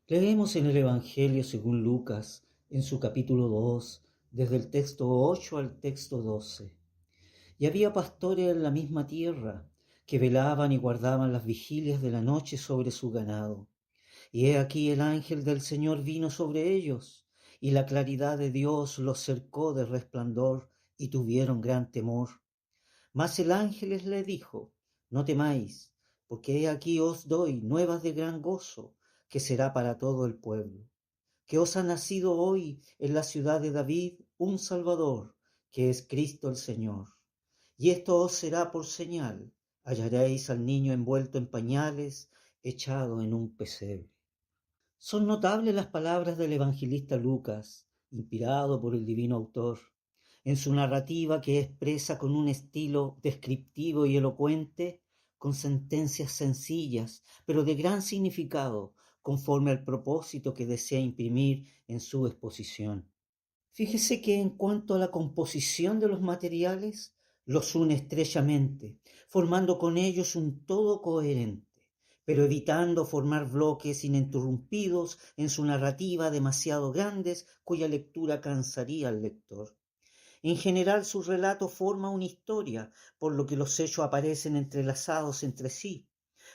Leemos en el Evangelio según Lucas, en su capítulo 2, desde el texto 8 al texto 12. Y había pastores en la misma tierra, que velaban y guardaban las vigilias de la noche sobre su ganado. Y he aquí el ángel del Señor vino sobre ellos, y la claridad de Dios los cercó de resplandor, y tuvieron gran temor. Mas el ángel le dijo: No temáis, porque he aquí os doy nuevas de gran gozo, que será para todo el pueblo, que os ha nacido hoy en la ciudad de David un Salvador, que es Cristo el Señor. Y esto os será por señal: hallaréis al niño envuelto en pañales, echado en un pesebre. Son notables las palabras del evangelista Lucas, inspirado por el divino autor, en su narrativa, que expresa con un estilo descriptivo y elocuente, con sentencias sencillas, pero de gran significado, conforme al propósito que desea imprimir en su exposición. Fíjese que en cuanto a la composición de los materiales, los une estrechamente, formando con ellos un todo coherente, pero evitando formar bloques ininterrumpidos en su narrativa demasiado grandes, cuya lectura cansaría al lector. En general, su relato forma una historia, por lo que los hechos aparecen entrelazados entre sí,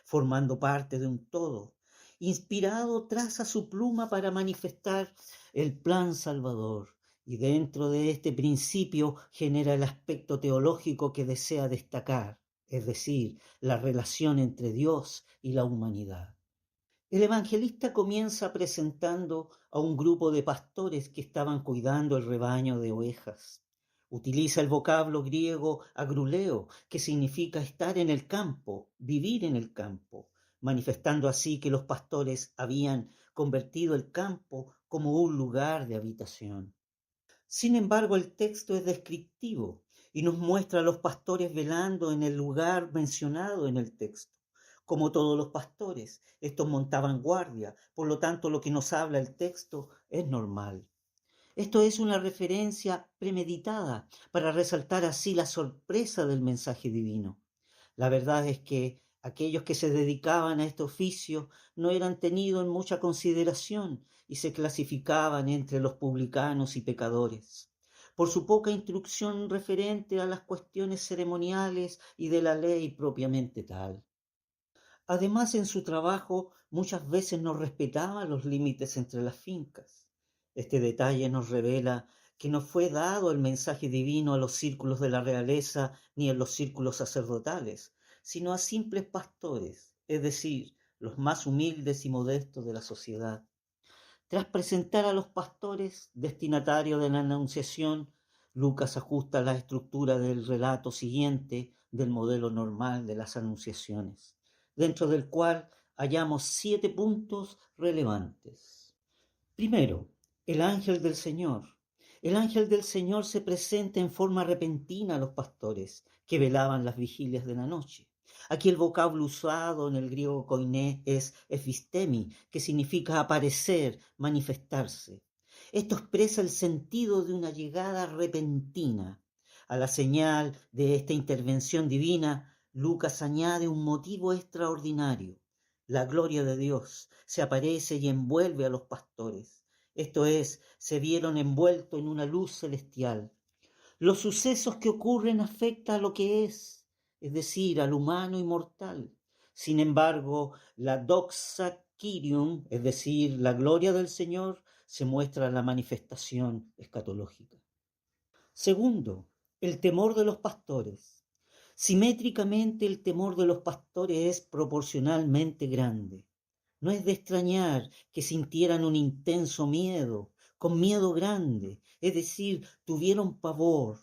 formando parte de un todo. Inspirado, traza su pluma para manifestar el plan salvador, y dentro de este principio genera el aspecto teológico que desea destacar, es decir, la relación entre Dios y la humanidad. El evangelista comienza presentando a un grupo de pastores que estaban cuidando el rebaño de ovejas. Utiliza el vocablo griego agruleo, que significa estar en el campo, vivir en el campo, manifestando así que los pastores habían convertido el campo como un lugar de habitación. Sin embargo, el texto es descriptivo y nos muestra a los pastores velando en el lugar mencionado en el texto. Como todos los pastores, estos montaban guardia, por lo tanto lo que nos habla el texto es normal. Esto es una referencia premeditada para resaltar así la sorpresa del mensaje divino. La verdad es que aquellos que se dedicaban a este oficio no eran tenidos en mucha consideración y se clasificaban entre los publicanos y pecadores, por su poca instrucción referente a las cuestiones ceremoniales y de la ley propiamente tal. Además, en su trabajo muchas veces no respetaba los límites entre las fincas. Este detalle nos revela que no fue dado el mensaje divino a los círculos de la realeza ni a los círculos sacerdotales, sino a simples pastores, es decir, los más humildes y modestos de la sociedad. Tras presentar a los pastores destinatarios de la Anunciación, Lucas ajusta la estructura del relato siguiente del modelo normal de las Anunciaciones, dentro del cual hallamos 7 puntos relevantes. Primero, el ángel del Señor. El ángel del Señor se presenta en forma repentina a los pastores que velaban las vigilias de la noche. Aquí el vocablo usado en el griego koiné es ephistemi, que significa aparecer, manifestarse. Esto expresa el sentido de una llegada repentina. A la señal de esta intervención divina, Lucas añade un motivo extraordinario. La gloria de Dios se aparece y envuelve a los pastores. Esto es, se vieron envueltos en una luz celestial. Los sucesos que ocurren afectan a lo que es decir, al humano y mortal. Sin embargo, la doxa Kyrium, es decir, la gloria del Señor, se muestra en la manifestación escatológica. Segundo, el temor de los pastores. Simétricamente, el temor de los pastores es proporcionalmente grande. No es de extrañar que sintieran un intenso miedo, con miedo grande, es decir, tuvieron pavor.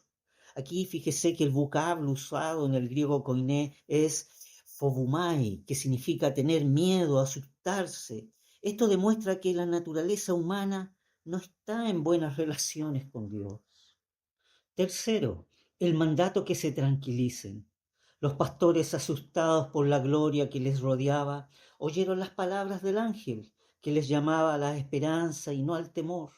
Aquí fíjese que el vocablo usado en el griego koiné es phobumai, que significa tener miedo, asustarse. Esto demuestra que la naturaleza humana no está en buenas relaciones con Dios. Tercero, el mandato que se tranquilicen. Los pastores, asustados por la gloria que les rodeaba, oyeron las palabras del ángel, que les llamaba a la esperanza y no al temor.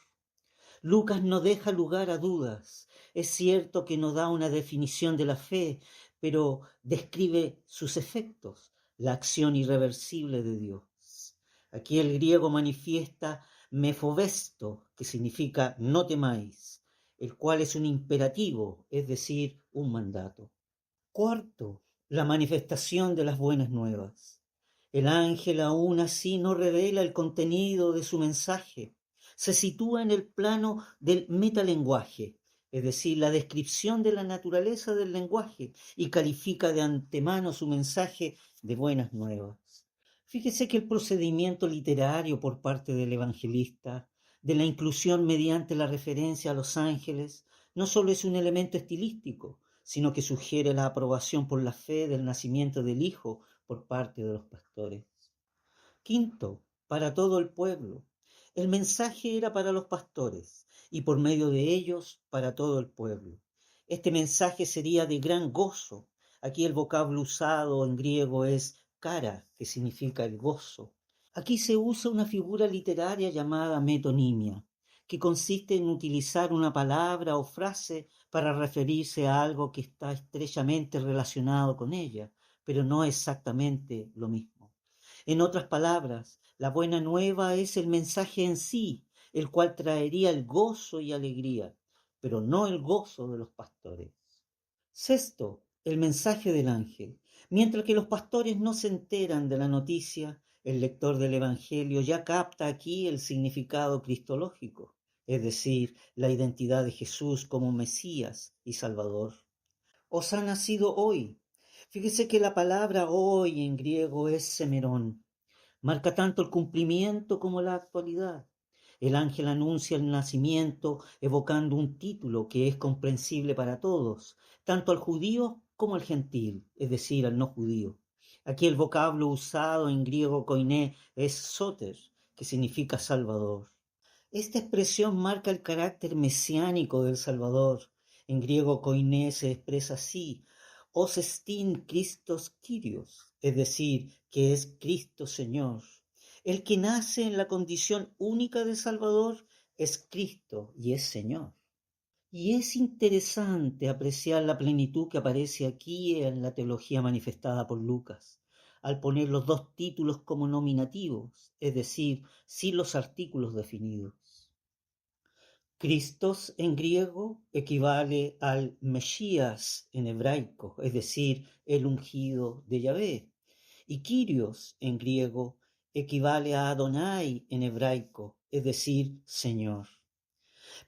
Lucas no deja lugar a dudas. Es cierto que no da una definición de la fe, pero describe sus efectos, la acción irreversible de Dios. Aquí el griego manifiesta mefovesto, que significa no temáis, el cual es un imperativo, es decir, un mandato. Cuarto, la manifestación de las buenas nuevas. El ángel aún así no revela el contenido de su mensaje. Se sitúa en el plano del metalenguaje, es decir, la descripción de la naturaleza del lenguaje, y califica de antemano su mensaje de buenas nuevas. Fíjese que el procedimiento literario por parte del evangelista, de la inclusión mediante la referencia a los ángeles, no solo es un elemento estilístico, sino que sugiere la aprobación por la fe del nacimiento del Hijo por parte de los pastores. Quinto, para todo el pueblo. El mensaje era para los pastores y por medio de ellos para todo el pueblo. Este mensaje sería de gran gozo. Aquí el vocablo usado en griego es cara, que significa el gozo. Aquí se usa una figura literaria llamada metonimia, que consiste en utilizar una palabra o frase para referirse a algo que está estrechamente relacionado con ella, pero no exactamente lo mismo. En otras palabras, la buena nueva es el mensaje en sí, el cual traería el gozo y alegría, pero no el gozo de los pastores. Sexto, el mensaje del ángel. Mientras que los pastores no se enteran de la noticia, el lector del Evangelio ya capta aquí el significado cristológico, es decir, la identidad de Jesús como Mesías y Salvador. Os ha nacido hoy. Fíjese que la palabra hoy en griego es semerón. Marca tanto el cumplimiento como la actualidad. El ángel anuncia el nacimiento evocando un título que es comprensible para todos, tanto al judío como al gentil, es decir, al no judío. Aquí el vocablo usado en griego koiné es soter, que significa salvador. Esta expresión marca el carácter mesiánico del Salvador. En griego koiné se expresa así: os estin Christos Kyrios, es decir, que es Cristo Señor. El que nace en la condición única de Salvador es Cristo y es Señor. Y es interesante apreciar la plenitud que aparece aquí en la teología manifestada por Lucas, al poner los dos títulos como nominativos, es decir, sin los artículos definidos. Christos en griego equivale al Mesías en hebraico, es decir, el ungido de Yahvé. Y Kyrios en griego equivale a Adonai en hebraico, es decir, Señor.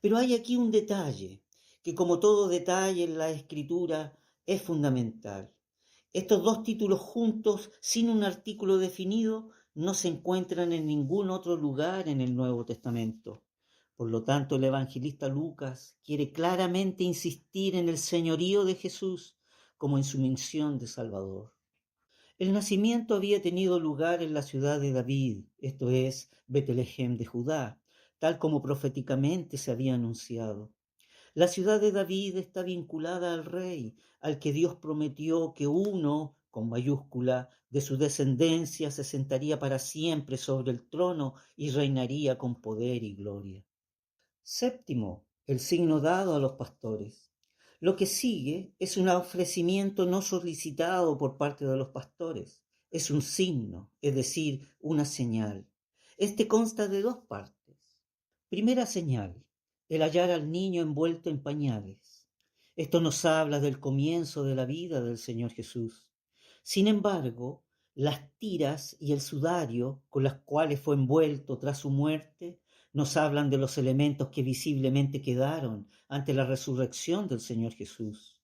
Pero hay aquí un detalle, que como todo detalle en la escritura es fundamental. Estos dos títulos juntos, sin un artículo definido, no se encuentran en ningún otro lugar en el Nuevo Testamento. Por lo tanto, el evangelista Lucas quiere claramente insistir en el señorío de Jesús como en su misión de Salvador. El nacimiento había tenido lugar en la ciudad de David, esto es, Betlehem de Judá, tal como proféticamente se había anunciado. La ciudad de David está vinculada al rey, al que Dios prometió que uno, con mayúscula, de su descendencia se sentaría para siempre sobre el trono y reinaría con poder y gloria. Séptimo, el signo dado a los pastores. Lo que sigue es un ofrecimiento no solicitado por parte de los pastores. Es un signo, es decir, una señal. Este consta de dos partes. Primera señal, el hallar al niño envuelto en pañales. Esto nos habla del comienzo de la vida del Señor Jesús. Sin embargo, las tiras y el sudario con las cuales fue envuelto tras su muerte nos hablan de los elementos que visiblemente quedaron ante la resurrección del Señor Jesús.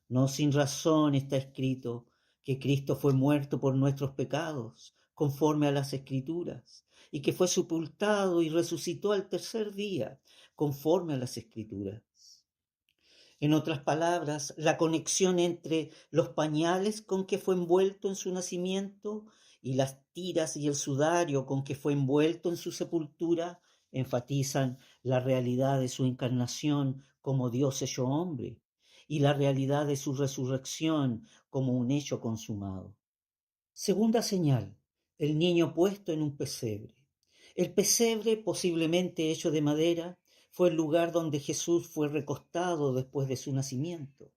No sin razón está escrito que Cristo fue muerto por nuestros pecados, conforme a las Escrituras, y que fue sepultado y resucitó al tercer día, conforme a las Escrituras. En otras palabras, la conexión entre los pañales con que fue envuelto en su nacimiento y las tiras y el sudario con que fue envuelto en su sepultura enfatizan la realidad de su encarnación como Dios hecho hombre y la realidad de su resurrección como un hecho consumado. Segunda señal, el niño puesto en un pesebre. El pesebre, posiblemente hecho de madera, fue el lugar donde Jesús fue recostado después de su nacimiento.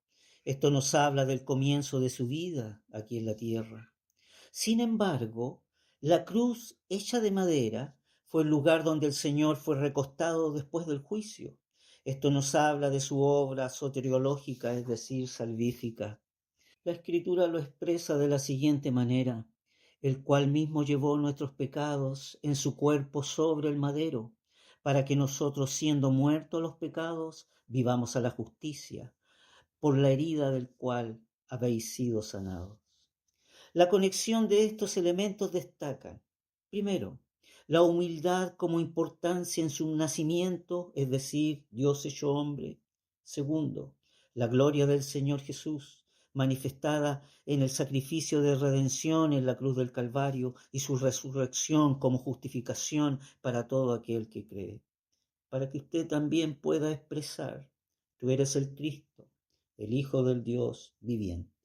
Esto nos habla del comienzo de su vida aquí en la tierra. Sin embargo, La cruz hecha de madera fue el lugar donde el Señor fue recostado después del juicio. Esto nos habla de su obra soteriológica, es decir, salvífica. La Escritura lo expresa de la siguiente manera: el cual mismo llevó nuestros pecados en su cuerpo sobre el madero, para que nosotros, siendo muertos a los pecados, vivamos a la justicia, por la herida del cual habéis sido sanados. La conexión de estos elementos destaca, primero, la humildad como importancia en su nacimiento, es decir, Dios hecho hombre. Segundo, la gloria del Señor Jesús, manifestada en el sacrificio de redención en la cruz del Calvario y su resurrección como justificación para todo aquel que cree, para que usted también pueda expresar: tú eres el Cristo, el Hijo del Dios viviente.